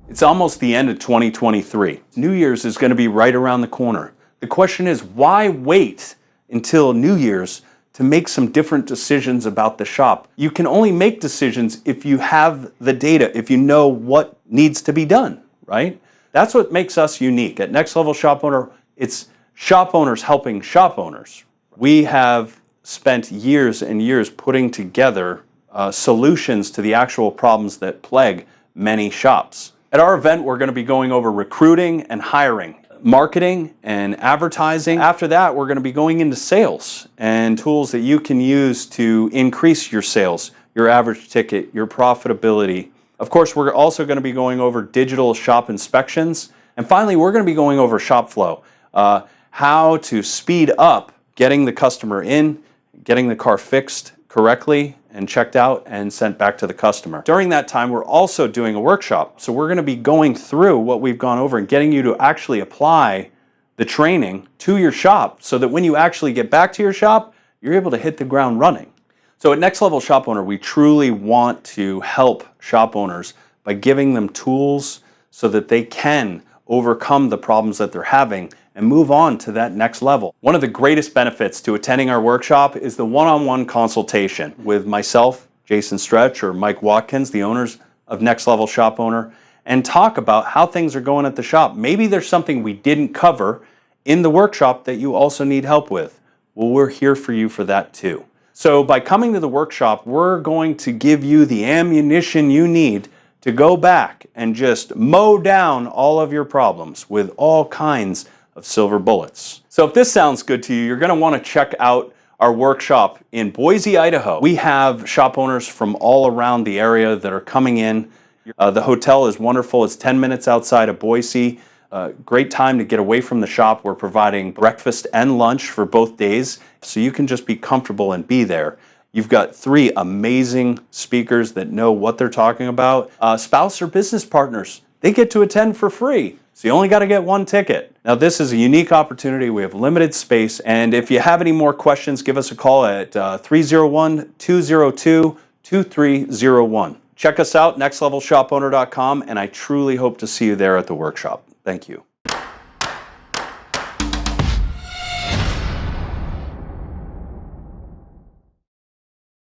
It's almost the end of 2023. New Year's is going to be right around the corner. The question is, why wait until New Year's to make some different decisions about the shop? You can only make decisions if you have the data, if you know what needs to be done, right? That's what makes us unique. At Next Level Shop Owner, it's shop owners helping shop owners. We have spent years and years putting together solutions to the actual problems that plague many shops. At our event, we're going to be going over recruiting and hiring, marketing and advertising. After that, we're going to be going into sales and tools that you can use to increase your sales, your average ticket, your profitability. Of course, we're also going to be going over digital shop inspections. And finally, we're going to be going over shop flow, how to speed up getting the customer in, getting the car fixed correctly and checked out and sent back to the customer. During that time, we're also doing a workshop. So we're going to be going through what we've gone over and getting you to actually apply the training to your shop so that when you actually get back to your shop, you're able to hit the ground running. So at Next Level Shop Owner, we truly want to help shop owners by giving them tools so that they can overcome the problems that they're having and move on to that next level. One of the greatest benefits to attending our workshop is the one-on-one consultation with myself, Jason Stretch, or Mike Watkins, the owners of Next Level Shop Owner, and talk about how things are going at the shop. Maybe there's something we didn't cover in the workshop that you also need help with. Well, we're here for you for that too. So by coming to the workshop, we're going to give you the ammunition you need to go back and just mow down all of your problems with all kinds of silver bullets. So if this sounds good to you, you're going to want to check out our workshop in Boise, Idaho. We have shop owners from all around the area that are coming in. The hotel is wonderful. It's 10 minutes outside of Boise. Great time to get away from the shop. We're providing breakfast and lunch for both days, so you can just be comfortable and be there. You've got 3 amazing speakers that know what they're talking about. Spouse or business partners, they get to attend for free. So you only got to get 1 ticket. Now this is a unique opportunity. We have limited space. And if you have any more questions, give us a call at 301-202-2301. Check us out, nextlevelshopowner.com, and I truly hope to see you there at the workshop. Thank you.